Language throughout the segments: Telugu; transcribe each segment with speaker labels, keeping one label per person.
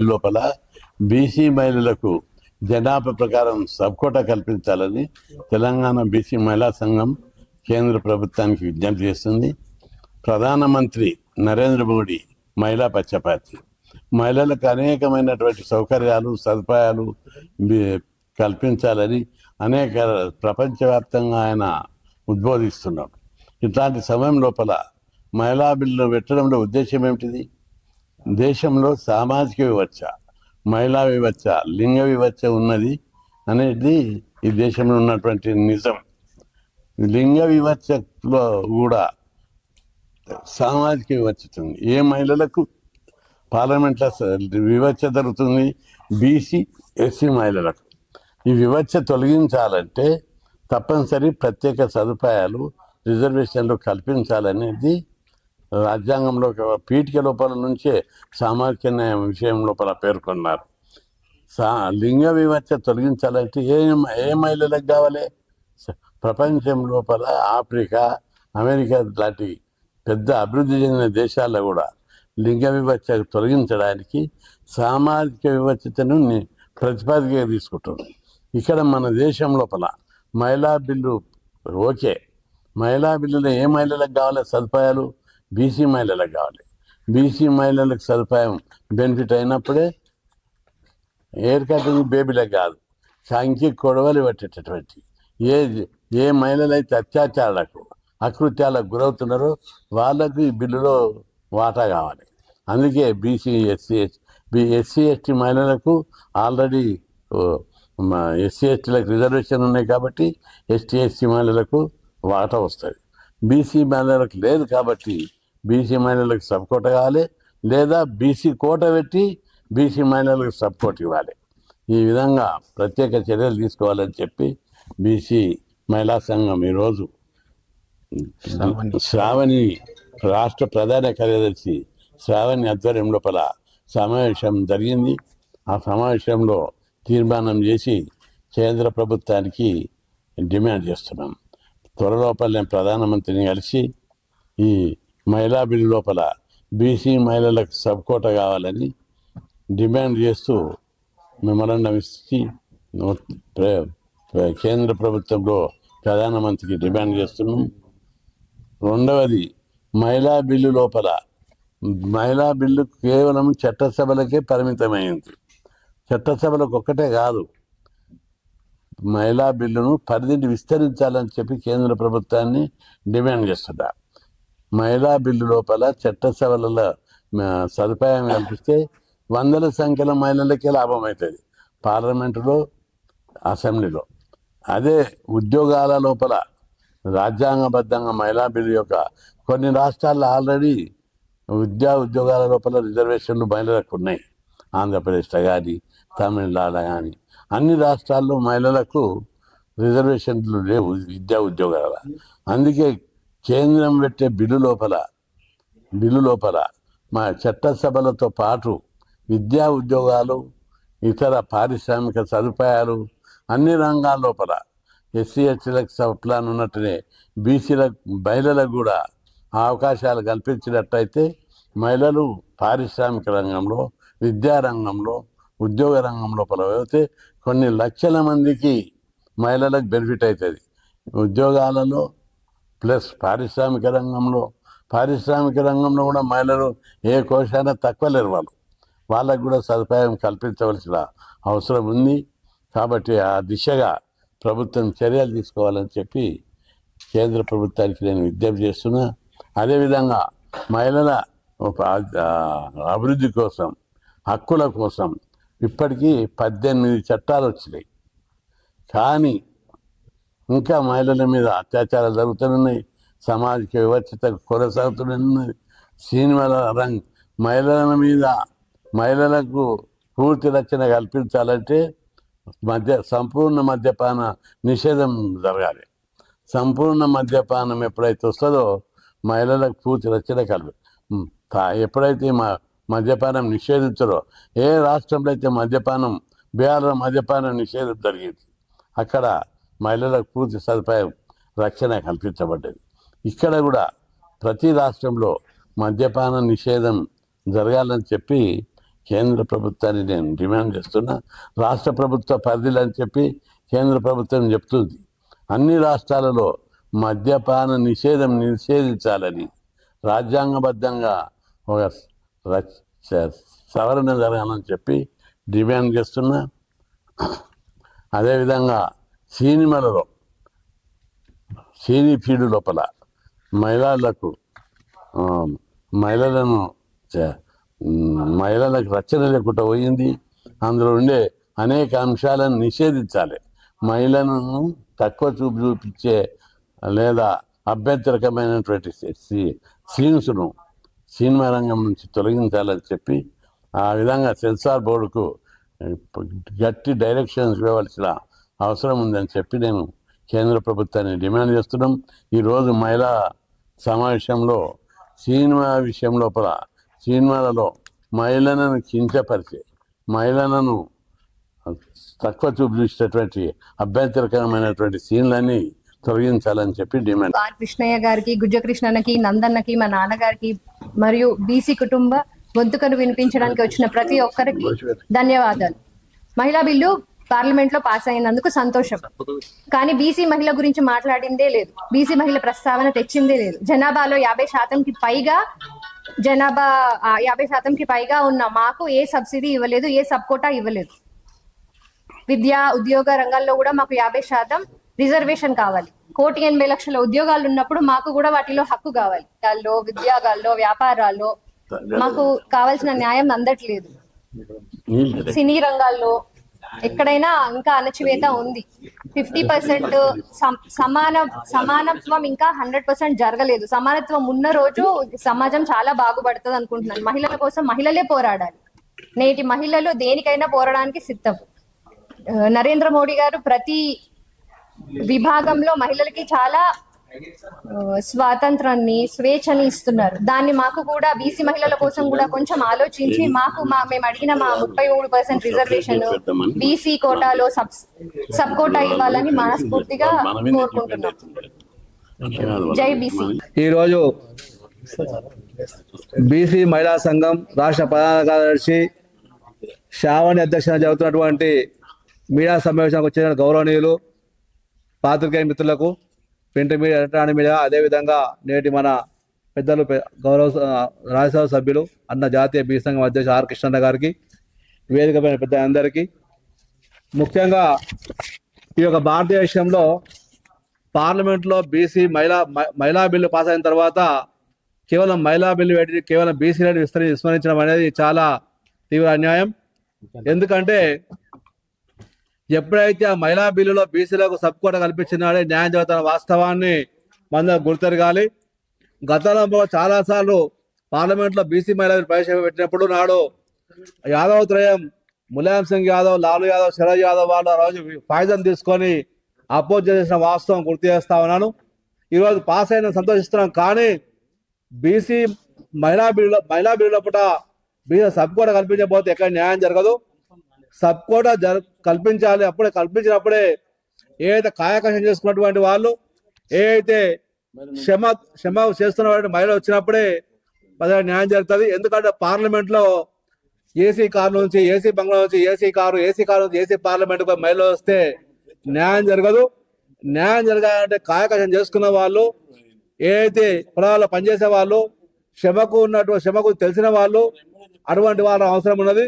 Speaker 1: లోపల బీసీ మహిళలకు జనాభా ప్రకారం సబ్కోటా కల్పించాలని తెలంగాణ బీసీ మహిళా సంఘం కేంద్ర ప్రభుత్వానికి విజ్ఞప్తి చేస్తుంది. ప్రధానమంత్రి నరేంద్ర మోడీ మహిళా పక్షపాతి. మహిళలకు అనేకమైనటువంటి సౌకర్యాలు సదుపాయాలు కల్పించాలని అనేక ప్రపంచవ్యాప్తంగా ఆయన ఉద్బోధిస్తున్నాడు. ఇట్లాంటి సమయం లోపల మహిళా బిల్లు పెట్టడంలో ఉద్దేశం ఏమిటిది? దేశంలో సామాజిక వివక్ష, మహిళా వివక్ష, లింగ వివక్ష ఉన్నది అనేది ఈ దేశంలో ఉన్నటువంటి నిజం. లింగ వివక్షలో కూడా సామాజిక వివక్ష ఉంది. ఏ మహిళలకు పార్లమెంట్లో వివక్ష జరుగుతుంది? బీసీ ఎస్సీ మహిళలకు. ఈ వివక్ష తొలగించాలంటే తప్పనిసరి ప్రత్యేక సదుపాయాలు రిజర్వేషన్లు కల్పించాలనేది రాజ్యాంగంలో పీఠిక లోపల నుంచే సామాజిక న్యాయం విషయం లోపల పేర్కొన్నారు. లింగ వివక్ష తొలగించాలంటే ఏ మహిళలకు కావాలి? ప్రపంచం లోపల ఆఫ్రికా, అమెరికా లాంటి పెద్ద అభివృద్ధి చెందిన దేశాల్లో కూడా లింగ వివక్ష తొలగించడానికి సామాజిక వివక్షతను ప్రతిపాదికగా తీసుకుంటుంది. ఇక్కడ మన దేశం లోపల మహిళా బిల్లు ఓకే. మహిళా బిల్లులో ఏ మహిళలకు కావాలి సదుపాయాలు? బీసీ మహిళలకు కావాలి. బీసీ మహిళలకు సదుపాయం బెనిఫిట్ అయినప్పుడే ఎయిర్ కటింగ్ బేబీలకు కాదు, సంఖ్య కొడవలి పట్టేటటువంటి ఏ మహిళలైతే అత్యాచారాలకు అకృత్యాలకు గురవుతున్నారో వాళ్ళకు ఈ బిల్లులో వాటా కావాలి. అందుకే బీసీ ఎస్సీ ఎస్టీ మహిళలకు ఆల్రెడీ ఎస్సీ ఎస్టీలకు రిజర్వేషన్ ఉన్నాయి కాబట్టి ఎస్టీ ఎస్సీ మహిళలకు వాటా వస్తుంది. బీసీ మహిళలకు లేదు కాబట్టి బీసీ మహిళలకు సబ్కోట కావాలి, లేదా బీసీ కోట పెట్టి బీసీ మహిళలకు సబ్కోట ఇవ్వాలి. ఈ విధంగా ప్రత్యేక చర్యలు తీసుకోవాలని చెప్పి బీసీ మహిళా సంఘం ఈరోజు శ్రావణి రాష్ట్ర ప్రధాన కార్యదర్శి శ్రావణి ఆధ్వర్యం లోపల సమావేశం జరిగింది. ఆ సమావేశంలో తీర్మానం చేసి కేంద్ర ప్రభుత్వానికి డిమాండ్ చేస్తున్నాం. త్వరలోపల నేను ప్రధానమంత్రిని కలిసి ఈ మహిళా బిల్లు లోపల బీసీ మహిళలకు సబ్కోట కావాలని డిమాండ్ చేస్తూ మెమరాండం ఇచ్చి కేంద్ర ప్రభుత్వంలో ప్రధానమంత్రికి డిమాండ్ చేస్తున్నాం. రెండవది, మహిళా బిల్లు లోపల మహిళా బిల్లు కేవలం చట్టసభలకే పరిమితమైంది. చట్టసభలకు ఒక్కటే కాదు, మహిళా బిల్లును పరిధిని విస్తరించాలని చెప్పి కేంద్ర ప్రభుత్వాన్ని డిమాండ్ చేస్తున్నారు. మహిళా బిల్లు లోపల చట్టసభలలో సదుపాయం కల్పిస్తే వందల సంఖ్యలో మహిళలకే లాభం అవుతుంది, పార్లమెంటులో, అసెంబ్లీలో. అదే ఉద్యోగాల లోపల రాజ్యాంగబద్ధంగా మహిళా బిల్లు యొక్క కొన్ని రాష్ట్రాల్లో ఆల్రెడీ ఉద్యోగాల లోపల రిజర్వేషన్లు మహిళలకు ఉన్నాయి. ఆంధ్రప్రదేశ్లో కానీ, తమిళనాడు కానీ అన్ని రాష్ట్రాల్లో మహిళలకు రిజర్వేషన్లు లేవు ఉద్యోగాల. అందుకే కేంద్రం పెట్టే బిల్లు లోపల మా చట్టసభలతో పాటు ఉద్యోగాలు, ఇతర పారిశ్రామిక సదుపాయాలు అన్ని రంగాల లోపల ఎస్సీ ఎస్టీలకు సప్లాన్ ఉన్నట్టునే మహిళలకు కూడా అవకాశాలు కల్పించినట్టయితే మహిళలు పారిశ్రామిక రంగంలో, విద్యారంగంలో, ఉద్యోగ రంగం లోపల అయితే కొన్ని లక్షల మందికి మహిళలకు బెనిఫిట్ అవుతుంది. ఉద్యోగాలలో ప్లస్ పారిశ్రామిక రంగంలో కూడా మహిళలు ఏ కోశాన తక్కువ లేరు. వాళ్ళకు కూడా సదుపాయం కల్పించవలసిన అవసరం ఉంది. కాబట్టి ఆ దిశగా ప్రభుత్వం చర్యలు తీసుకోవాలని చెప్పి కేంద్ర ప్రభుత్వానికి నేను విజ్ఞప్తి చేస్తున్నా. అదేవిధంగా మహిళల అభివృద్ధి కోసం, హక్కుల కోసం ఇప్పటికీ 18 చట్టాలు వచ్చినాయి. కానీ ఇంకా మహిళల మీద అత్యాచారాలు జరుగుతున్నాయి, సామాజిక వివక్షత కొనసాగుతున్నది. సినిమాల మహిళల మీద మహిళలకు పూర్తి రక్షణ కల్పించాలంటే సంపూర్ణ మద్యపాన నిషేధం జరగాలి. సంపూర్ణ మద్యపానం ఎప్పుడైతే వస్తుందో మహిళలకు పూర్తి రక్షణ ఎప్పుడైతే మద్యపానం నిషేధించరో, ఏ రాష్ట్రంలో అయితే బీహార్లో మద్యపానం నిషేధం జరిగింది, అక్కడ మహిళలకు పూర్తి సదుపాయం రక్షణ కల్పించబడ్డది. ఇక్కడ కూడా ప్రతి రాష్ట్రంలో మద్యపాన నిషేధం జరగాలని చెప్పి కేంద్ర ప్రభుత్వాన్ని నేను డిమాండ్ చేస్తున్నా. రాష్ట్ర ప్రభుత్వ పరిధిలు అని చెప్పి కేంద్ర ప్రభుత్వం చెప్తుంది. అన్ని రాష్ట్రాలలో మద్యపాన నిషేధించాలని రాజ్యాంగబద్ధంగా ఒక సవరణ జరగాలని చెప్పి డిమాండ్ చేస్తున్నా. అదేవిధంగా సినిమాలలో సినీ ఫీల్డ్ లోపల మహిళలకు రక్షణ లేకుండా పోయింది. అందులో ఉండే అనేక అంశాలను నిషేధించాలి. మహిళలను తక్కువ చూపు చూపించే లేదా అభ్యంతరకమైనటువంటి సీన్స్ను సినిమా రంగం నుంచి తొలగించాలని చెప్పి ఆ విధంగా సెన్సార్ బోర్డుకు గట్టి డైరెక్షన్స్ ఇవ్వవలసిన అవసరం ఉందని చెప్పి నేను కేంద్ర ప్రభుత్వాన్ని డిమాండ్ చేస్తున్నాం. ఈరోజు మహిళా సమావేశంలో సినిమా విషయం లోపల సినిమాలలో మహిళలను కించపరిచే, మహిళలను తక్కువ చూపు చూసేటటువంటి అభ్యంతరకరమైనటువంటి సీన్లన్నీ తొలగించాలని చెప్పి డిమాండ్.
Speaker 2: ఆర్ కృష్ణయ్య గారికి, గుజ్జ కృష్ణన్నకి, నందన్నకి, మా నాన్నగారికి మరియు బీసీ కుటుంబ గొంతుకను వినిపించడానికి వచ్చిన ప్రతి ఒక్కరికి ధన్యవాదాలు. మహిళా బిల్లు పార్లమెంట్ లో పాస్ అయినందుకు సంతోషం. కానీ బీసీ మహిళ గురించి మాట్లాడిందే లేదు, బీసీ మహిళ ప్రస్తావన తెచ్చిందే లేదు. జనాభాలో 50% పైగా ఉన్న మాకు ఏ సబ్సిడీ ఇవ్వలేదు, ఏ సబ్ కోటా ఇవ్వలేదు. విద్యా ఉద్యోగ రంగాల్లో కూడా మాకు 50% రిజర్వేషన్ కావాలి. 1,80,00,000 ఉద్యోగాలు ఉన్నప్పుడు మాకు కూడా వాటిలో హక్కు కావాలి. ఉద్యోగాల్లో, వ్యాపారాల్లో మాకు కావాల్సిన న్యాయం అందట్లేదు. సినీ రంగాల్లో ఎక్కడైనా ఇంకా అణచివేత ఉంది. 50% సమానత్వం ఇంకా 100% జరగలేదు. సమానత్వం ఉన్న రోజు సమాజం చాలా బాగుపడుతుంది అనుకుంటున్నాను. మహిళల కోసం మహిళలే పోరాడాలి. నేటి మహిళలు దేనికైనా పోరాడానికి సిద్ధం. నరేంద్ర మోడీ గారు ప్రతి విభాగంలో మహిళలకి చాలా స్వాతంత్రాన్ని, స్వేచ్ఛని ఇస్తున్నారు. దాన్ని మాకు కూడా బీసీ మహిళల కోసం కూడా కొంచెం ఆలోచించి మేము అడిగిన మా 33% రిజర్వేషన్ బీసీ కోటాలో సబ్ కోటా ఇవ్వాలని మనస్ఫూర్తిగా కోరుకుంటున్నాం. జై బీసీ.
Speaker 3: ఈరోజు బీసీ మహిళా సంఘం రాష్ట్ర ప్రధాన కార్యదర్శి శ్రావణి అధ్యక్షతన జరుగుతున్నటువంటి మీడియా సమావేశానికి వచ్చిన గౌరవనీయులు పాత్రికేయ మిత్రులకు, ప్రింట్ మీడియా, ఎలక్ట్రానిక్ మీడియా, అదేవిధంగా నేటి మన పెద్దలు రాజ్యసభ సభ్యులు అన్న జాతీయ బీ సంఘం అధ్యక్షుడు ఆర్ కృష్ణన్న గారికి, వేదికపైన పెద్ద అందరికీ, ముఖ్యంగా ఈ యొక్క భారతదేశంలో పార్లమెంట్లో బీసీ మహిళా బిల్లు పాస్ అయిన తర్వాత కేవలం మహిళా బిల్లు పెట్టి కేవలం బీసీ రేటు విస్మరించడం అనేది చాలా తీవ్ర అన్యాయం. ఎందుకంటే ఎప్పుడైతే ఆ మహిళా బిల్లులో బీసీలకు సబ్ కోటా కల్పించినాడే న్యాయం జరుగుతున్న వాస్తవాన్ని మనం గుర్తెరగాలి. గతంలో చాలాసార్లు పార్లమెంట్లో బీసీ మహిళా ప్రవేశపెట్టినప్పుడు నాడు యాదవ్ త్రయం ములాయం సింగ్ యాదవ్, లాలు యాదవ్, శరద్ యాదవ్ వాళ్ళు ఆ రోజు పాయిజన్ తీసుకొని అపోజ్ చేసిన వాస్తవం గుర్తు చేస్తా ఉన్నాను. ఈరోజు పాస్ అయిన సంతోషిస్తున్నాం. కానీ బీసీ మహిళా బిల్లులో పూట బీసీ సబ్ కోటా కల్పించకపోతే ఎక్కడ న్యాయం జరగదు. సబ్ కోటా కల్పించాలి. అప్పుడే కల్పించినప్పుడే ఏదైతే కాయకష్టం చేసుకున్నటువంటి వాళ్ళు, ఏదైతే శ్రమ చేస్తున్న మహిళలు వచ్చినప్పుడే న్యాయం జరుగుతుంది. ఎందుకంటే పార్లమెంట్లో ఏసీ కారు నుంచి, ఏసీ బంగ్లా నుంచి ఏసీ కారు నుంచి ఏసీ పార్లమెంట్కు మహిళలు వస్తే న్యాయం జరగదు. న్యాయం జరగాలంటే కాయకష్టం చేసుకున్న వాళ్ళు, ఏదైతే పొలాల్లో పనిచేసే వాళ్ళు, శ్రమకు తెలిసిన వాళ్ళు, అటువంటి వాళ్ళ అవసరం ఉన్నది.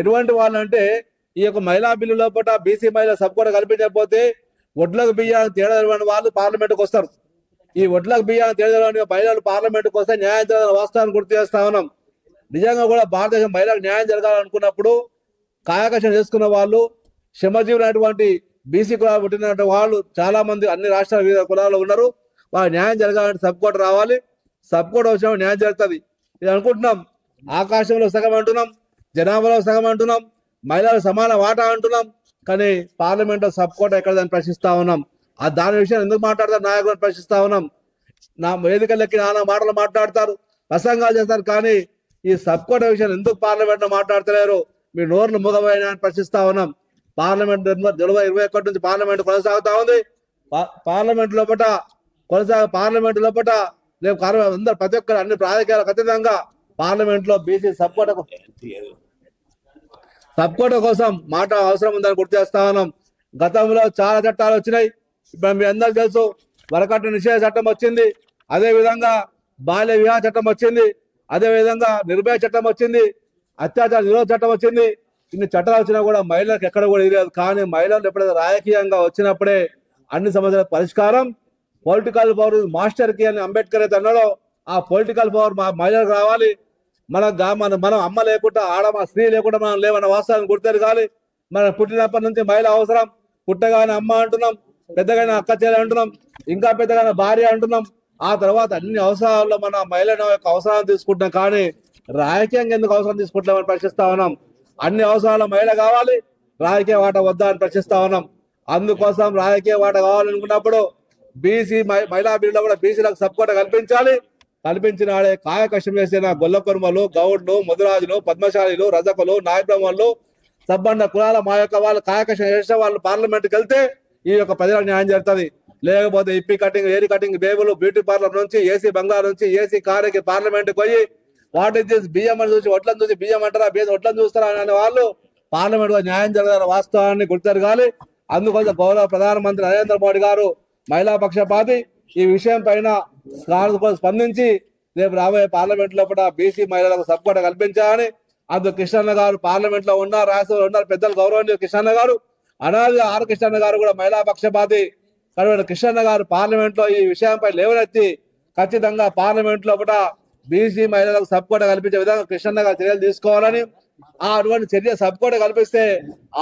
Speaker 3: ఎటువంటి వాళ్ళు అంటే ఈ యొక్క మహిళా బిల్లులో పూట బీసీ మహిళ సబ్ కోటా కల్పించకపోతే ఒడ్లకు బియ్యాన్ని తేడా వాళ్ళు పార్లమెంట్కి వస్తారు. ఈ ఒడ్లకు బియ్యాన్ని తేడా మహిళలు పార్లమెంట్కి వస్తే న్యాయం జరగాలని వాస్తవాన్ని గుర్తు చేస్తా ఉన్నాం. నిజంగా కూడా భారతదేశం మహిళలకు న్యాయం జరగాలనుకున్నప్పుడు కాయకష్టం చేసుకున్న వాళ్ళు, శ్రమజీవులైనటువంటి బీసీ కులాలు పుట్టినటువంటి వాళ్ళు చాలా మంది అన్ని రాష్ట్రాల వివిధ కులాల్లో ఉన్నారు. వాళ్ళు న్యాయం జరగాలంటే సబ్ కోటా రావాలి. సబ్ కోటా వచ్చినప్పుడు న్యాయం జరుగుతుంది. ఇది అనుకుంటున్నాం. ఆకాశంలో సగం అంటున్నాం, జనాభాలో సగం అంటున్నాం, మహిళలు సమాన వాటా అంటున్నాం. కానీ పార్లమెంట్లో సబ్ కోటా ఎక్కడదని ప్రశ్నిస్తా ఉన్నాం. దాని విషయం ఎందుకు మాట్లాడతారు నాయకులను ప్రశ్నిస్తా ఉన్నాం. నా వేదికలకి నానా మాటలు మాట్లాడతారు, ప్రసంగాలు చేస్తారు. కానీ ఈ సబ్ కోటా విషయం ఎందుకు పార్లమెంట్లో మాట్లాడతలేరు? మీ నోర్లు మూగపోయినా అని ప్రశ్నిస్తా ఉన్నాం. పార్లమెంట్ 2021 నుంచి పార్లమెంట్ కొనసాగుతా ఉంది. పార్లమెంట్ లోపల రేపు అందరు ప్రతి ఒక్కరు అన్ని రాజకీయాలకు అతీతంగా పార్లమెంట్ లో బీసీ సబ్ కోటాకు సబ్కోట కోసం మాట అవసరం ఉందని గుర్తు చేస్తా ఉన్నాం. గతంలో చాలా చట్టాలు వచ్చినాయి. ఇప్పుడు మీ అందరికీ తెలుసు, వరకట్న నిషేధ చట్టం వచ్చింది, అదే విధంగా బాల్య వివాహ చట్టం వచ్చింది, అదే విధంగా నిర్భయ చట్టం వచ్చింది, అత్యాచార నిరోధ చట్టం వచ్చింది. ఇన్ని చట్టాలు వచ్చినా కూడా మహిళలకు ఎక్కడ కూడా లేదు. కానీ మహిళలు ఎప్పుడైతే రాజకీయంగా వచ్చినప్పుడే అన్ని సమస్యల పరిష్కారం. పొలిటికల్ పవర్ మాస్టర్ కి అని అంబేద్కర్ అయితే అన్నాడో, ఆ పొలిటికల్ పవర్ మహిళలకు రావాలి. మనం అమ్మ లేకుండా మా స్త్రీ లేకుండా మనం లేవన్న వాస్తవాన్ని గుర్తెరగాలి. మనం పుట్టినప్పటి నుంచి మహిళ అవసరం. పుట్టగానే అమ్మ అంటున్నాం, పెద్దగానే అక్క చెల్లె అంటున్నాం, ఇంకా పెద్దగానే భార్య అంటున్నాం. ఆ తర్వాత అన్ని అవసరాల్లో మన మహిళ యొక్క అవసరాలు తీసుకుంటున్నాం. కానీ రాజకీయంగా ఎందుకు అవసరం తీసుకుంటామని ప్రశ్నిస్తా ఉన్నాం. అన్ని అవసరాల మహిళ కావాలి, రాజకీయ వాటా వద్దా అని ప్రశ్నిస్తా ఉన్నాం. అందుకోసం రాజకీయ వాటా కావాలనుకున్నప్పుడు బీసీ మహిళా బిల్లులో కూడా బీసీలకు సబ్కోట కల్పించాలి. కల్పించిన వాడే కాయ కష్టం చేసిన గొల్ల కుర్మలు, గౌడ్లు, ముదురాజులు, పద్మశాలీలు, రజకులు, నాయబ్రహ్మలు, సబ్బండ కులాల మా యొక్క వాళ్ళు కాయ కష్టం చేసిన వాళ్ళు పార్లమెంట్కి వెళ్తే ఈ యొక్క ప్రజలకు న్యాయం జరుగుతుంది. లేకపోతే ఇప్పి కటింగ్, ఏరి కటింగ్, బేబులు, బ్యూటీ పార్లర్ నుంచి, ఏసీ బంగారు నుంచి, ఏసీ కారుకి పార్లమెంట్కి పోయి వాటి బియ్యం అని చూసి వడ్లను చూసి బియ్యం అంటారా, వడ్లను చూస్తారా అనే వాళ్ళు పార్లమెంట్ లో న్యాయం జరగాలని వాస్తవాన్ని గుర్తెరగాలి. అందుకోసం గౌరవ ప్రధానమంత్రి నరేంద్ర మోడీ గారు మహిళా పక్షపాతి. ఈ విషయం పైన స్పందించి రేపు రాబోయే పార్లమెంట్ లో కూడా బీసీ మహిళలకు సబ్కోట కల్పించాలని, అందులో కృష్ణన్న గారు పార్లమెంట్ లో ఉన్నారు, రాష్ట్రంలో ఉన్నారు, పెద్దలు గౌరవనీయులు కృష్ణన్న గారు, అనాది ఆర్ కృష్ణన్న గారు కూడా మహిళా పక్షపాతి. కాబట్టి కృష్ణన్న గారు పార్లమెంట్ లో ఈ విషయంపై లేవనెత్తి ఖచ్చితంగా పార్లమెంట్ లో కూడా బీసీ మహిళలకు సబ్కోట కల్పించే విధంగా కృష్ణన్న గారు చర్యలు తీసుకోవాలని, అటువంటి చర్య సబ్కోట కల్పిస్తే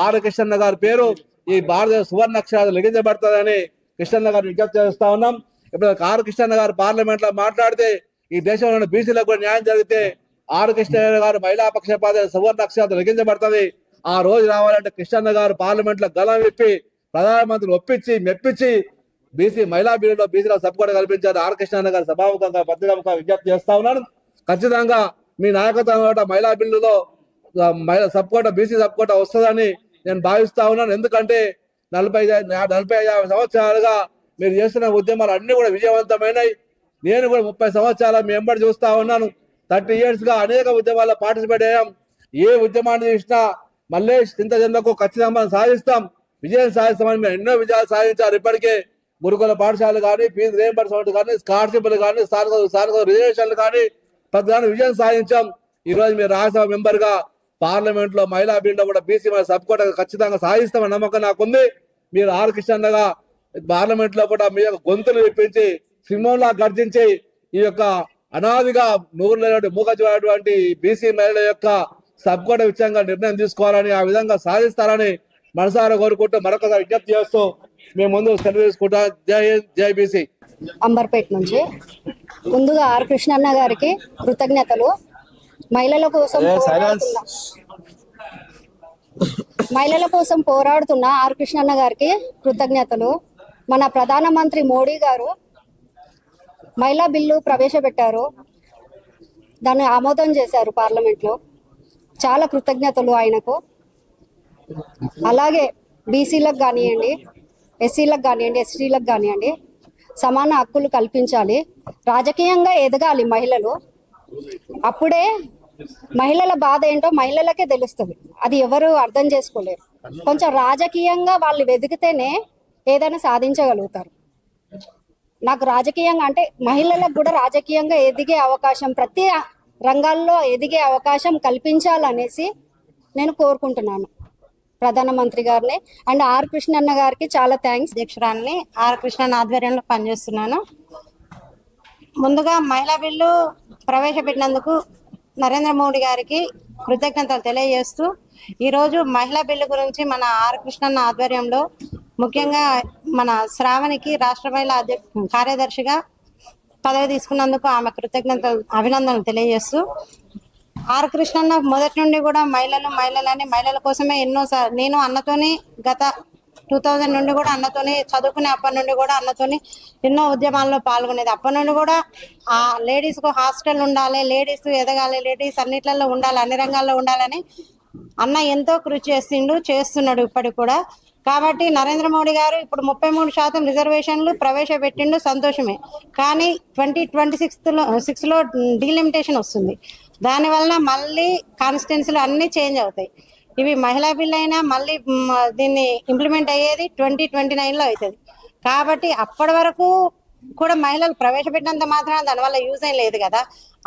Speaker 3: ఆర్ కృష్ణన్న గారి పేరు ఈ భారతదేశ సువర్ణ అక్షరాలు లిఖించబడుతుందని కృష్ణన్న గారు విజ్ఞప్తి చేస్తా ఉన్నాం. ఇప్పుడు ఆర్ కృష్ణన్న గారు పార్లమెంట్ లో మాట్లాడితే ఈ దేశంలోని బీసీలకు కూడా న్యాయం జరిగితే ఆర్ కృష్ణన్న గారు మహిళా పక్షపాత సువర్ణ అక్షరాలు లిఖించబడుతుంది. ఆ రోజు రావాలంటే కృష్ణన్న గారు పార్లమెంట్ లో గలం విప్పి ప్రధానమంత్రిని ఒప్పించి మెప్పించి బీసీ మహిళా బిల్లులో బీసీలకు సబ్కోట కల్పించారు. ఆర్ కృష్ణన్న గారు సభాముఖంగా పత్రికాముఖంగా విజ్ఞప్తి చేస్తా ఉన్నాను. ఖచ్చితంగా మీ నాయకత్వం మహిళా బిల్లులో సబ్కోట బీసీ సబ్కోట వస్తుందని నేను భావిస్తా ఉన్నాను. ఎందుకంటే 40-50 సంవత్సరాలుగా మీరు చేస్తున్న ఉద్యమాలు అన్ని కూడా విజయవంతమైనవి. నేను కూడా 30 సంవత్సరాల మీ వెంబడి చూస్తా ఉన్నాను. 30 years గా అనేక ఉద్యమాల్లో పార్టిసిపేట్ అయ్యాం. ఏ ఉద్యమాన్ని చేసినా మళ్ళీ చింతజనులకు ఖచ్చితంగా మనం సాధిస్తాం, విజయం సాధిస్తామని మేము ఎన్నో విజయాలు సాధించారు. ఇప్పటికే గురుకుల పాఠశాలలు కానీ, ఫీజు రియంబర్స్మెంట్ కానీ, స్కాలర్షిప్లు కానీ, స్థానిక రిజర్వేషన్లు కానీ ప్రతి దాని విజయం సాధించాం. ఈ రోజు మీరు రాజ్యసభ మెంబర్ గా పార్లమెంట్ లో మహిళా బిల్లు కూడా బీసీ సబ్కోట ఖచ్చితంగా సాధిస్తామని నమ్మకం నాకుంది. మీరు ఆర్ కృష్ణన్నగా పార్లమెంట్ లో కూడా మీ యొక్క గొంతులు విప్పించి సింహంలా గర్జించి ఈ యొక్క అనాదిగా మూగజటువంటి బీసీ మహిళల యొక్క సబ్కోట విషయంగా నిర్ణయం తీసుకోవాలని, ఆ విధంగా సాధిస్తారని మనసారా కోరుకుంటూ మరొకసారి విజ్ఞప్తి చేస్తూ మేము ముందు సెలవు తీసుకుంటా. జై హింద్, జై బీసీ.
Speaker 4: అంబర్పేట నుంచి ముందుగా ఆర్ కృష్ణన్న గారికి కృతజ్ఞతలు. మహిళల కోసం పోరాడుతున్న ఆర్ కృష్ణన్న గారికి కృతజ్ఞతలు. మన ప్రధానమంత్రి మోడీ గారు మహిళా బిల్లు ప్రవేశపెట్టారు, దాన్ని ఆమోదం చేశారు పార్లమెంట్లో. చాలా కృతజ్ఞతలు ఆయనకు. అలాగే బీసీలకు కానివ్వండి, ఎస్సీలకు కానివ్వండి, ఎస్టీలకు కానివ్వండి సమాన హక్కులు కల్పించాలి. రాజకీయంగా ఎదగాలి మహిళలు. అప్పుడే మహిళల బాధ ఏంటో మహిళలకే తెలుస్తుంది. అది ఎవరు అర్థం చేసుకోలేరు. కొంచెం రాజకీయంగా వాళ్ళు వెతికితేనే ఏదైనా సాధించగలుగుతారు. నాకు రాజకీయంగా అంటే మహిళలకు కూడా రాజకీయంగా ఎదిగే అవకాశం, ప్రతి రంగాల్లో ఎదిగే అవకాశం కల్పించాలనేసి నేను కోరుకుంటున్నాను ప్రధానమంత్రి గారిని. అండ్ ఆర్ కృష్ణన్న గారికి చాలా థ్యాంక్స్.
Speaker 5: అధ్యక్షురాన్ని ఆర్ కృష్ణన్న ఆధ్వర్యంలో పనిచేస్తున్నాను. ముందుగా మహిళా బిల్లు ప్రవేశపెట్టినందుకు నరేంద్ర మోడీ గారికి కృతజ్ఞతలు తెలియజేస్తూ, ఈరోజు మహిళా బిల్లు గురించి మన ఆర్ కృష్ణన్న ఆధ్వర్యంలో ముఖ్యంగా మన శ్రావణికి రాష్ట్ర మహిళా కార్యదర్శిగా పదవి తీసుకున్నందుకు ఆమె కృతజ్ఞతలు అభినందనలు తెలియజేస్తూ, ఆర్ కృష్ణన్న మొదటి నుండి కూడా మహిళలని మహిళల కోసమే నేను అన్నతోని గత 2000 నుండి కూడా అన్నతోని చదువుకునే అప్పటి నుండి కూడా అన్నతోని ఎన్నో ఉద్యమాల్లో పాల్గొనేది. అప్పటి నుండి కూడా ఆ లేడీస్కు హాస్టల్ ఉండాలి, లేడీస్ ఎదగాలి, లేడీస్ అన్నిట్లలో ఉండాలి, అన్ని రంగాల్లో ఉండాలని అన్న ఎంతో కృషి చేస్తున్నాడు ఇప్పటికి కూడా. కాబట్టి నరేంద్ర మోడీ గారు ఇప్పుడు 33% రిజర్వేషన్లు ప్రవేశపెట్టిండు, సంతోషమే. కానీ 2026లో డీలిమిటేషన్ వస్తుంది. దానివల్ల మళ్ళీ కాన్స్టిట్యున్సీలు అన్నీ చేంజ్ అవుతాయి. ఇవి మహిళా బిల్ అయినా మళ్ళీ దీన్ని ఇంప్లిమెంట్ అయ్యేది 2029లో అవుతుంది. కాబట్టి అప్పటి వరకు కూడా మహిళలు ప్రవేశపెట్టినంత మాత్రం దానివల్ల యూజ్ ఏం లేదు కదా.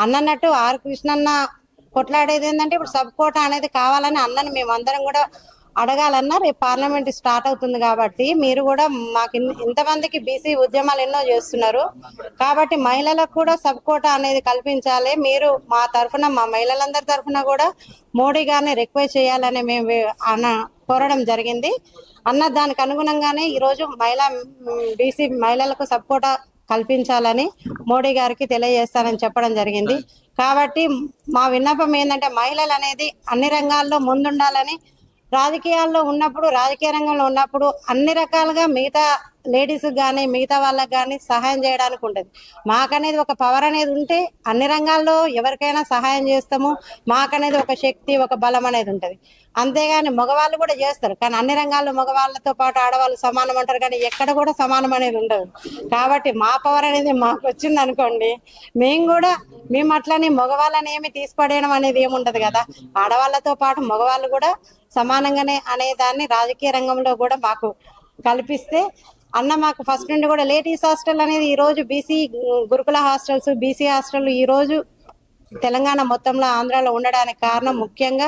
Speaker 5: అన్నట్టు ఆర్ కృష్ణన్న కొట్లాడేది ఏంటంటే ఇప్పుడు సబ్ కోటా అనేది కావాలని అన్నని మేమందరం కూడా అడగాలన్నా రేపు పార్లమెంట్ స్టార్ట్ అవుతుంది కాబట్టి మీరు కూడా మాకు ఇంతమందికి బీసీ ఉద్యమాలు ఎన్నో చేస్తున్నారు కాబట్టి మహిళలకు కూడా సబ్ కోటా అనేది కల్పించాలి. మీరు మా తరఫున మా మహిళలందరి తరఫున కూడా మోడీ గారిని రిక్వెస్ట్ చేయాలని మేము కోరడం జరిగింది. అన్న దానికి అనుగుణంగానే ఈరోజు బీసీ మహిళలకు సబ్ కోటా కల్పించాలని మోడీ గారికి తెలియజేస్తానని చెప్పడం జరిగింది. కాబట్టి మా విన్నపం ఏంటంటే మహిళలు అనేది అన్ని రంగాల్లో ముందుండాలని, రాజకీయాల్లో ఉన్నప్పుడు రాజకీయ రంగంలో ఉన్నప్పుడు అన్ని రకాలుగా మిగతా లేడీస్ కానీ మిగతా వాళ్ళకి కానీ సహాయం చేయడానికి ఉంటుంది. మాకనేది ఒక పవర్ అనేది ఉంటే అన్ని రంగాల్లో ఎవరికైనా సహాయం చేస్తాము. మాకనేది ఒక శక్తి ఒక బలం అనేది ఉంటుంది. అంతేగాని మగవాళ్ళు కూడా చేస్తారు కానీ అన్ని రంగాల్లో మగవాళ్ళతో పాటు ఆడవాళ్ళు సమానం అంటారు కానీ ఎక్కడ కూడా సమానం అనేది ఉండదు. కాబట్టి మా పవర్ అనేది మాకు వచ్చింది అనుకోండి మేము అట్లని మగవాళ్ళని ఏమి తీసిపడేయడం అనేది ఏముండదు కదా. ఆడవాళ్ళతో పాటు మగవాళ్ళు కూడా సమానంగానే అనే దాన్ని రాజకీయ రంగంలో కూడా మాకు కల్పిస్తే అన్న మాకు ఫస్ట్ నుండి కూడా లేడీస్ హాస్టల్ అనేది ఈ రోజు బీసీ గురుకుల హాస్టల్స్ బీసీ హాస్టల్ ఈ రోజు తెలంగాణ మొత్తంలో ఆంధ్రాలో ఉండడానికి కారణం ముఖ్యంగా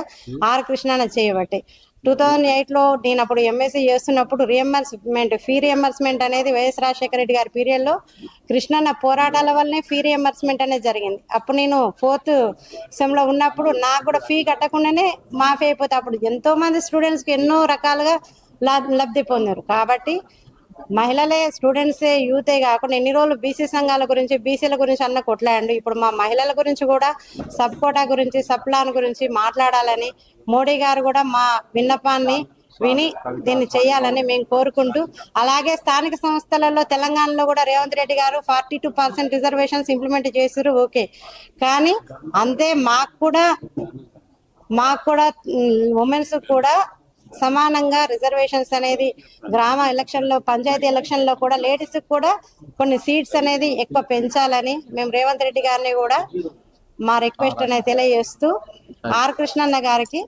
Speaker 5: ఆర్ కృష్ణన్న చేయబట్టి. 2008లో నేను అప్పుడు ఎంఎస్సీ చేస్తున్నప్పుడు ఫీ రియంబర్స్మెంట్ అనేది వైఎస్ రాజశేఖర రెడ్డి గారి పీరియడ్లో కృష్ణన్న పోరాటాల వల్లనే ఫీ రియంబర్స్మెంట్ అనేది జరిగింది. అప్పుడు నేను 4th సెమ్లో ఉన్నప్పుడు నాకు కూడా ఫీ కట్టకుండానే మాఫీ అయిపోతే అప్పుడు ఎంతో మంది స్టూడెంట్స్కి ఎన్నో రకాలుగా లబ్ధి పొందారు. కాబట్టి మహిళలే స్టూడెంట్సే యూతే కాకుండా ఎన్ని రోజులు బీసీ సంఘాల గురించి బీసీల గురించి అన్న కొట్లాడండి. ఇప్పుడు మా మహిళల గురించి కూడా సబ్ కోటా గురించి సబ్ ప్లాన్ గురించి మాట్లాడాలని మోడీ గారు కూడా మా విన్నపాన్ని విని దీన్ని చేయాలని మేము కోరుకుంటూ, అలాగే స్థానిక సంస్థలలో తెలంగాణలో కూడా రేవంత్ రెడ్డి గారు 42% రిజర్వేషన్స్ ఇంప్లిమెంట్ చేసారు. ఓకే, కానీ అంతే మాకు కూడా ఉమెన్స్ కూడా సమానంగా రిజర్వేషన్స్ అనేది గ్రామ ఎలక్షన్లో పంచాయతీ ఎలక్షన్లో కూడా లేడీస్ కూడా కొన్ని సీట్స్ అనేది ఎక్కువ పెంచాలని మేము రేవంత్ రెడ్డి గారిని కూడా మా రిక్వెస్ట్ అనేది తెలియజేస్తూ ఆర్ కృష్ణన్న గారికి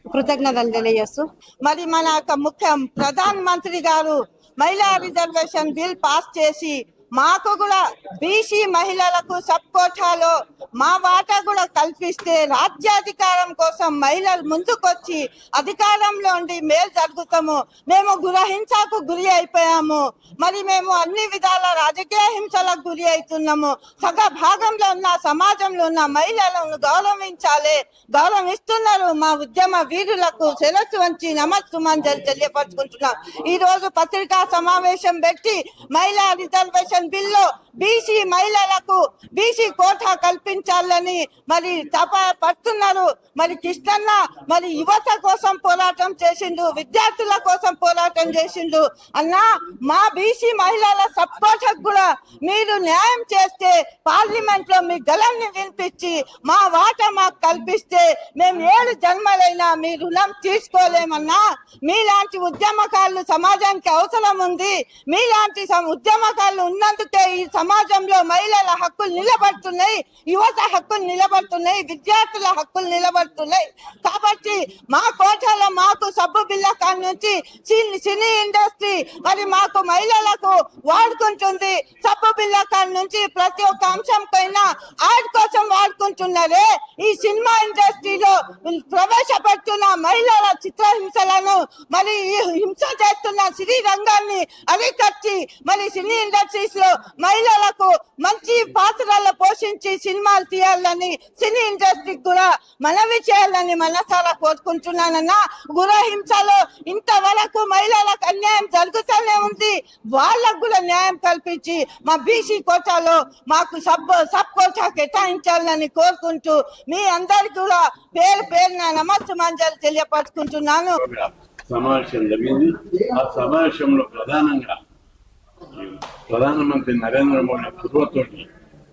Speaker 5: కృతజ్ఞతలు తెలియజేస్తూ
Speaker 6: మరి మన ముఖ్య ప్రధాన మంత్రి గారు మహిళా రిజర్వేషన్ బిల్ పాస్ చేసి మాకు కూడా బీసీ మహిళలకు సబ్ కోటాలో మా వాటా కూడా కల్పిస్తే రాజ్యాధికారం కోసం మహిళలు ముందుకొచ్చి అధికారంలో ఉండి మేలు జరుగుతాము. మేము గృహహింసకు గురి అయిపోయాము. మరి మేము అన్ని విధాల రాజకీయ హింసలకు గురి అవుతున్నాము. సగ భాగంలో ఉన్న సమాజంలో ఉన్న మహిళలను గౌరవించాలి. గౌరవిస్తున్నారు. మా ఉద్యమ వీరులకు శిరస్సు వంచి నమస్సుమాంజలి తెలియపరుచుకుంటున్నాం. ఈ రోజు పత్రికా సమావేశం పెట్టి మహిళా రిజర్వేషన్ బిల్లో బీసీ మహిళలకు బీసీ కోటా కల్పించాలని మరి పడుతున్నారు. మరి కృష్ణన్న మరి యువత కోసం పోరాటం చేసిండు, విద్యార్థుల కోసం పోరాటం చేసిండు. అన్నా మా బీసీ మహిళల సబ్ కోటాకు కూడా మీరు న్యాయం చేస్తే పార్లమెంట్ లో మీ గళాన్ని వినిపించి మా వాటా మాకు కల్పిస్తే మేము 7 జన్మలైనా మీ రుణం తీసుకోలేమన్నా. మీలాంటి ఉద్యమకారులు సమాజానికి అవసరం ఉంది. మీలాంటి ఉద్యమకారులు ఉన్నందుకే ఈ సమాజంలో మహిళల హక్కులు నిలబడుతున్నాయి, యువత హక్కులు నిలబడుతున్నాయి, విద్యార్థుల హక్కులు నిలబడుతున్నాయి. కాబట్టి మా కోటాలో మాకు సబ్బు బిల్లకాల నుంచి సినీ ఇండస్ట్రీ మరి మాకు మహిళలకు వాడుకుంటుంది. సబ్బు బిల్లకాల నుంచి ప్రతి ఒక్క అంశం పైన యాడ్ కోసం వాడుకుంటున్నారే. ఈ సినిమా ఇండస్ట్రీలో ప్రవేశపెడుతున్న మహిళల చిత్రహింసలను మరి హింస చేస్తున్న సినీ రంగాన్ని అరికట్టి మరి సినీ ఇండస్ట్రీస్ లో మహిళలకు మంచి పాత్రలు పోషించి సినిమాలు తీయాలని సినీ ఇండస్ట్రీకి కూడా మనవి చేయాలని మనసారా కోరుకుంటున్నానన్నా. గృహహింసలో ఇంతవరకు మహిళలకు అన్యాయం జరుగుతూనే ఉంది. వాళ్ళకు కూడా న్యాయం కల్పించి మా బీసీ కోటాలో మాకు సబ్ కోటా కేటాయించాలని కోరుకుంటూ మీ అందరికి కూడా పేరున నమస్సుమాంజలి తెలియపరుచుకుంటున్నాను.
Speaker 1: సమావేశం జరిగింది. ఆ సమావేశంలో ప్రధానంగా ప్రధానమంత్రి నరేంద్ర మోడీ చొరవతోటి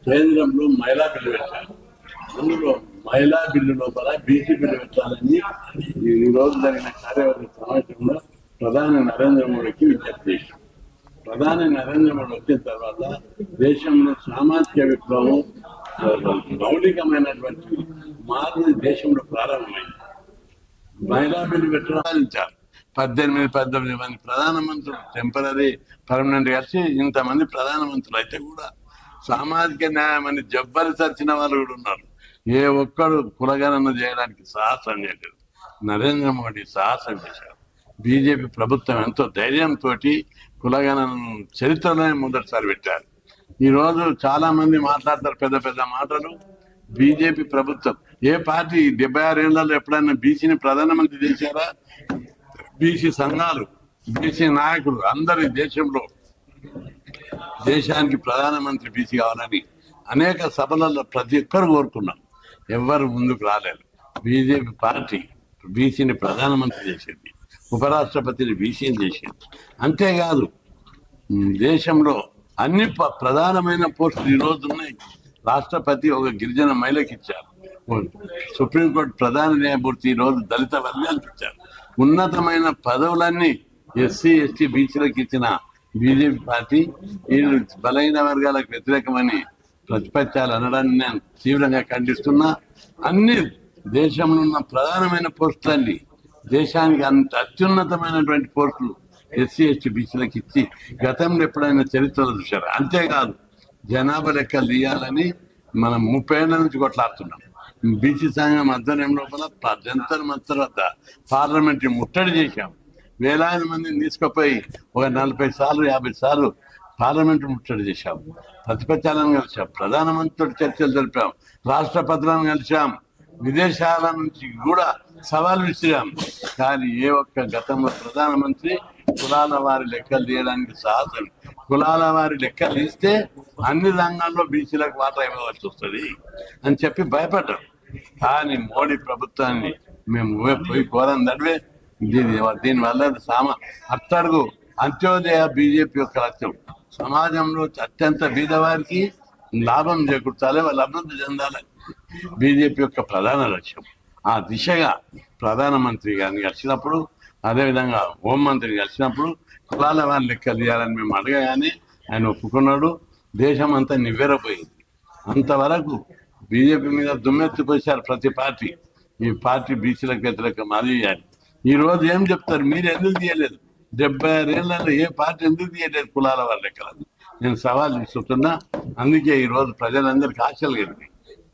Speaker 1: కేంద్రంలో మహిళా బిల్లు పెట్టారు. అందులో మహిళా బిల్లు లోపల బీసీ బిల్లు పెట్టాలని ఈ రోజు జరిగిన కార్యవర్గ సమావేశంలో ప్రధాని నరేంద్ర మోడీకి విజ్ఞప్తి చేశారు. ప్రధాని నరేంద్ర మోడీ వచ్చిన తర్వాత దేశంలో సామాజిక విప్లవం మౌలికమైనటువంటి మార్పు దేశంలో ప్రారంభమైంది. మహిళా బిల్లు పెట్టారు. 18 మంది ప్రధానమంత్రులు టెంపరీ పర్మనెంట్ కలిసి ఇంతమంది ప్రధానమంత్రులు అయితే కూడా సామాజిక న్యాయం అని జబ్బరి చచ్చిన వాళ్ళు కూడా ఉన్నారు. ఏ ఒక్కడు కులగణన చేయడానికి సాహసం చేయలేదు. నరేంద్ర మోడీ సాహసం చేశారు. బీజేపీ ప్రభుత్వం ఎంతో ధైర్యంతో కులగణనను చరిత్రలోనే మొదటిసారి పెట్టారు. ఈరోజు చాలా మంది మాట్లాడతారు పెద్ద పెద్ద మాటలు. బీజేపీ ప్రభుత్వం ఏ పార్టీ 76 ఏళ్లలో ఎప్పుడైనా బీసీని ప్రధానమంత్రి చేశారా? బీసీ సంఘాలు, బీసీ నాయకులు అందరి దేశంలో దేశానికి ప్రధానమంత్రి బీసీ కావాలని అనేక సభలలో ప్రతి ఒక్కరు కోరుకున్నాం. ఎవ్వరు ముందుకు రాలేదు. బీజేపీ పార్టీ బీసీని ప్రధానమంత్రి చేసింది, ఉపరాష్ట్రపతిని బీసీని చేసింది. అంతేకాదు దేశంలో అన్ని ప్రధానమైన పోస్టులు ఈరోజు ఉన్నాయి. రాష్ట్రపతి ఒక గిరిజన మహిళకి ఇచ్చారు. సుప్రీంకోర్టు ప్రధాన న్యాయమూర్తి ఈరోజు దళిత వర్గాలకు ఇచ్చారు. ఉన్నతమైన పదవులన్నీ ఎస్సీ ఎస్టీ బీసీలకు ఇచ్చిన బీజేపీ పార్టీ వీళ్ళు బలహీన వర్గాలకు వ్యతిరేకమని ప్రతిపక్షాలు అనడాన్ని నేను తీవ్రంగా ఖండిస్తున్నా. అన్ని దేశంలో ఉన్న ప్రధానమైన పోస్టులన్నీ దేశానికి అంత అత్యున్నతమైనటువంటి పోస్టులు ఎస్సీ ఎస్టీ బీసీలకు ఇచ్చి గతంలో ఎప్పుడైనా చరిత్రలో చూశారు. అంతేకాదు జనాభా లెక్కలు తీయాలని మనం 30 ఏళ్ల నుంచి కొట్లాడుతున్నాం. బీసీ సంఘం ఆధ్వర్యం లోపల జంతర్ మంతర్ వద్ద పార్లమెంట్ ముట్టడి చేశాం. వేలాది మందిని తీసుకుపోయి ఒక 40 సార్లు 50 సార్లు పార్లమెంట్ ముట్టడి చేశాం. ప్రతిపక్షాలను కలిసాం, ప్రధానమంత్రితో చర్చలు జరిపాం, రాష్ట్రపతులను కలిసాం, విదేశాల నుంచి కూడా సవాలు విసిరాం. కానీ ఏ ఒక్క గతంలో ప్రధానమంత్రి కులాల వారి లెక్కలు తీయడానికి సాహసం, కులాల వారి లెక్కలు తీస్తే అన్ని రంగాల్లో బీసీలకు వాటా ఇవ్వవలసి వస్తుంది అని చెప్పి భయపడ్డారు. కానీ మోడీ ప్రభుత్వాన్ని మేము పోయి కోరం నడివే దీనివల్ల అట్టడుగు అంత్యోదయ బీజేపీ యొక్క లక్ష్యం సమాజంలో అత్యంత బీదవారికి లాభం చేకూర్చాలి, వాళ్ళు అభివృద్ధి చెందాలని బీజేపీ యొక్క ప్రధాన లక్ష్యం. ఆ దిశగా ప్రధానమంత్రి గారిని కలిసినప్పుడు, అదేవిధంగా హోంమంత్రిని కలిసినప్పుడు కులాల వారి లెక్కలు తీయాలని మేము అడగగానే ఆయన ఒప్పుకున్నాడు. దేశం అంతా నివ్వెరపోయింది. అంతవరకు బీజేపీ మీద దుమ్మెత్తిపోసారు ప్రతి పార్టీ. ఈ పార్టీ బీసీలకు వ్యతిరేకం అది అని. ఈరోజు ఏం చెప్తారు? మీరు ఎందుకు తీయలేదు? 76 ఏళ్లలో ఏ పార్టీ ఎందుకు తీయలేదు కులాల వారి లెక్కలని? నేను సవాల్ విసురుతున్నా. అందుకే ఈరోజు ప్రజలందరికీ ఆశలు కలిగి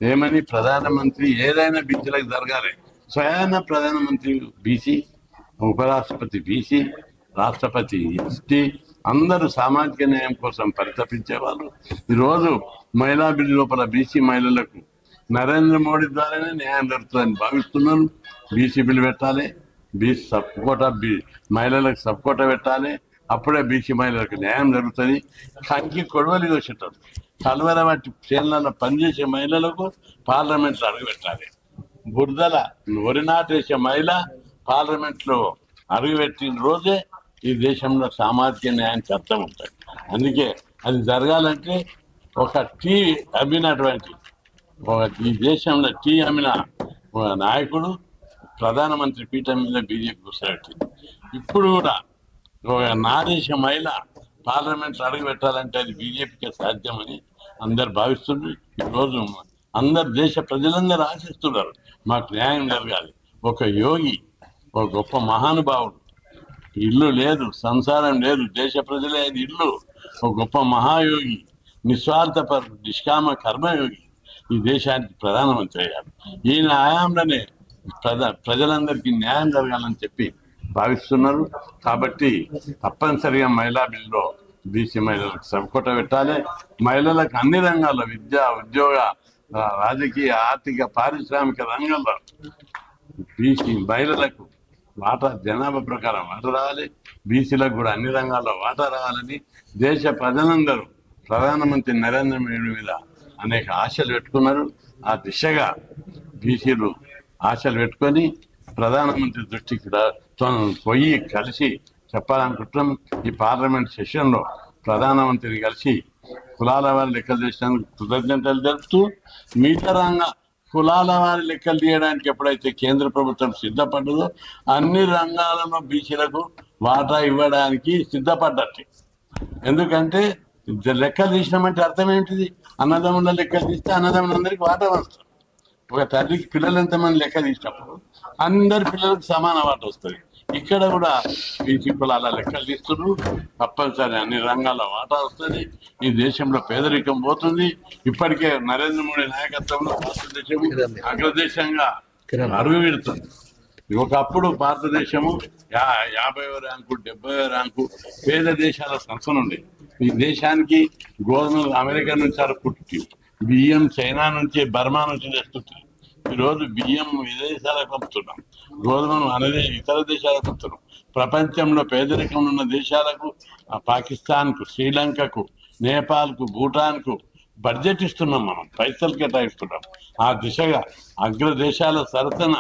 Speaker 1: ఏమని ప్రధానమంత్రి ఏదైనా బీసీలకు జరగాలి. స్వయాన ప్రధానమంత్రి బీసీ, ఉపరాష్ట్రపతి బీసీ, రాష్ట్రపతి ఎస్టీ అందరూ సామాజిక న్యాయం కోసం పరితపించేవాళ్ళు. ఈరోజు మహిళా బిల్లు లోపల బీసీ మహిళలకు నరేంద్ర మోడీ ద్వారానే న్యాయం జరుగుతుందని భావిస్తున్నాను. బీసీ బిల్లు పెట్టాలి, బీసీ మహిళలకు సబ్ కోటా పెట్టాలి. అప్పుడే బీసీ మహిళలకు న్యాయం జరుగుతుంది. కంకి కొడవలి వచ్చేటప్పుడు కలవర వంటి చేనులలో పనిచేసే మహిళలకు పార్లమెంట్లో అడుగుపెట్టాలి. బురదల వరి నాటేసే మహిళ పార్లమెంట్లో అడుగుపెట్టిన రోజే ఈ దేశంలో సామాజిక న్యాయానికి అర్థం ఉంటుంది. అందుకే అది జరగాలంటే ఒక టీ అమ్మినటువంటి ఈ దేశంలో టీ అమ్మిన ఒక నాయకుడు ప్రధానమంత్రి పీఠం మీద బీజేపీ కూర్చోబెట్టింది. ఇప్పుడు కూడా ఒక నాదేశ మహిళ పార్లమెంట్లో అడుగు పెట్టాలంటే అది బీజేపీకి సాధ్యమని అందరు భావిస్తున్నారు. ఈరోజు అందరు దేశ ప్రజలందరూ ఆశిస్తున్నారు మాకు న్యాయం జరగాలి. ఒక యోగి, ఒక గొప్ప మహానుభావుడు, ఇల్లు లేదు, సంసారం లేదు, దేశ ప్రజలే ఇల్లు, ఒక గొప్ప మహాయోగి, నిస్వార్థపరు, నిష్కామ కర్మయోగి ఈ దేశానికి ప్రధానమంత్రి అయ్యారు. ఈయన ఆయాంలోనే ప్రజలందరికీ న్యాయం జరగాలని చెప్పి భావిస్తున్నారు. కాబట్టి తప్పనిసరిగా మహిళా బిల్లులో బీసీ మహిళలకు సబ్ పెట్టాలి. మహిళలకు అన్ని రంగాల్లో విద్య, ఉద్యోగ, రాజకీయ, ఆర్థిక, పారిశ్రామిక రంగంలో బీసీ మహిళలకు వాటా జనాభా ప్రకారం వాటా రావాలి. బీసీలకు కూడా అన్ని రంగాల్లో వాటా రావాలని దేశ ప్రజలందరూ ప్రధానమంత్రి నరేంద్ర మోడీ మీద అనేక ఆశలు పెట్టుకున్నారు. ఆ దిశగా బీసీలు ఆశలు పెట్టుకొని ప్రధానమంత్రి దృష్టికి పోయి కలిసి చెప్పాలనుకుంటున్నాం. ఈ పార్లమెంట్ సెషన్లో ప్రధానమంత్రిని కలిసి కులాల వారి లెక్కలు చేసినందుకు కృతజ్ఞతలు తెలుపుతూ మిగతా కులాల వారి లెక్కలు తీయడానికి ఎప్పుడైతే కేంద్ర ప్రభుత్వం సిద్ధపడ్డదో అన్ని రంగాలలో బీసీలకు వాటా ఇవ్వడానికి సిద్ధపడ్డట్టు. ఎందుకంటే లెక్కలు తీసినామంటే అర్థం ఏంటిది? అన్నదమ్ముల లెక్కలు తీస్తే అన్నదమ్ములందరికీ వాటా వస్తుంది. ఒక తల్లికి పిల్లలు ఎంతమంది లెక్క తీసినప్పుడు అందరి పిల్లలకు సమాన వాట వస్తుంది. ఇక్కడ కూడా బీసీ కులాల లెక్కలు తీస్తున్నారు. తప్పనిసరి అన్ని రంగాల వాటా వస్తుంది. ఈ దేశంలో పేదరికం పోతుంది. ఇప్పటికే నరేంద్ర మోడీ నాయకత్వంలో భారతదేశం అగ్రదేశంగా అడుగు పెడుతుంది. ఒకప్పుడు భారతదేశము 50వ ర్యాంకు 70వ ర్యాంకు పేద దేశాల సంస్థ నుండి ఈ దేశానికి గోధుమలు అమెరికా నుంచి అరుపుట్టి, బియ్యం చైనా నుంచి బర్మా నుంచి తెస్తుంటాయి. ఈరోజు బియ్యం విదేశాలకు పంపుతున్నాం, గోధుమను అనేది ఇతర దేశాలకు పంపుతున్నాం. ప్రపంచంలో పేదరికం ఉన్న దేశాలకు పాకిస్తాన్కు, శ్రీలంకకు, నేపాల్కు, భూటాన్కు బడ్జెట్ ఇస్తున్నాం. మనం పైసలు కేటాయిస్తున్నాం. ఆ దిశగా అగ్రదేశాల సరసన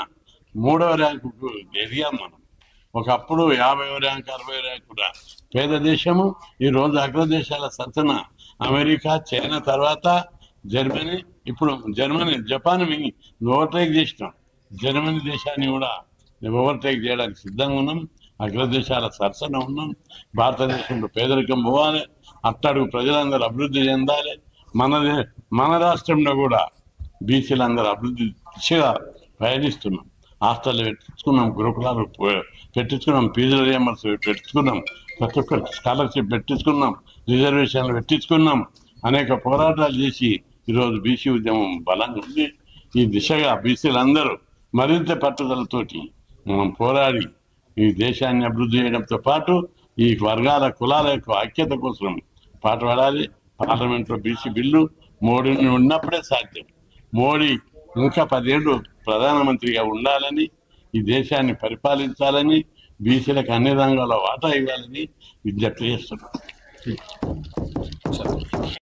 Speaker 1: 3వ ర్యాంకుకు ఎదిగాం మనం. ఒకప్పుడు 50వ ర్యాంకు 60వ ర్యాంకు కూడా పేద దేశము. ఈరోజు అగ్రదేశాల సరసన అమెరికా, చైనా తర్వాత జర్మనీ, ఇప్పుడు జపాన్ ఓవర్టేక్ చేసినాం. జర్మనీ దేశాన్ని కూడా ఓవర్టేక్ చేయడానికి సిద్ధంగా ఉన్నాం. అగ్రదేశాల సరసన ఉన్నాం. భారతదేశంలో పేదరికం పోవాలి, అట్టడుగు ప్రజలందరూ అభివృద్ధి చెందాలి. మన రాష్ట్రంలో కూడా బీసీలందరూ అభివృద్ధి దిశగా పయనిస్తున్నాం. హాస్టల్ పెట్టించుకున్నాం, గురుకులాలు పెట్టించుకున్నాం, ఫీజుల రియంబర్స్ పెట్టించుకున్నాం, ప్రతి ఒక్క స్కాలర్షిప్ పెట్టించుకున్నాం, రిజర్వేషన్లు పెట్టించుకున్నాం. అనేక పోరాటాలు చేసి ఈరోజు బీసీ ఉద్యమం బలంగా ఉంది. ఈ దిశగా బీసీలందరూ మరింత పట్టుదలతోటి మనం పోరాడి ఈ దేశాన్ని అభివృద్ధి చేయడంతో పాటు ఈ వర్గాల కులాల యొక్క ఐక్యత కోసం పాటుపడాలి. పార్లమెంట్లో బీసీ బిల్లు మోడీ ఉన్నప్పుడే సాధ్యం. మోడీ ఇంకా 10 ఏళ్ళు ప్రధానమంత్రిగా ఉండాలని, ఈ దేశాన్ని పరిపాలించాలని, బీసీలకు అన్ని రంగాల వాటా ఇవ్వాలని విజ్ఞప్తి చేస్తున్నాం.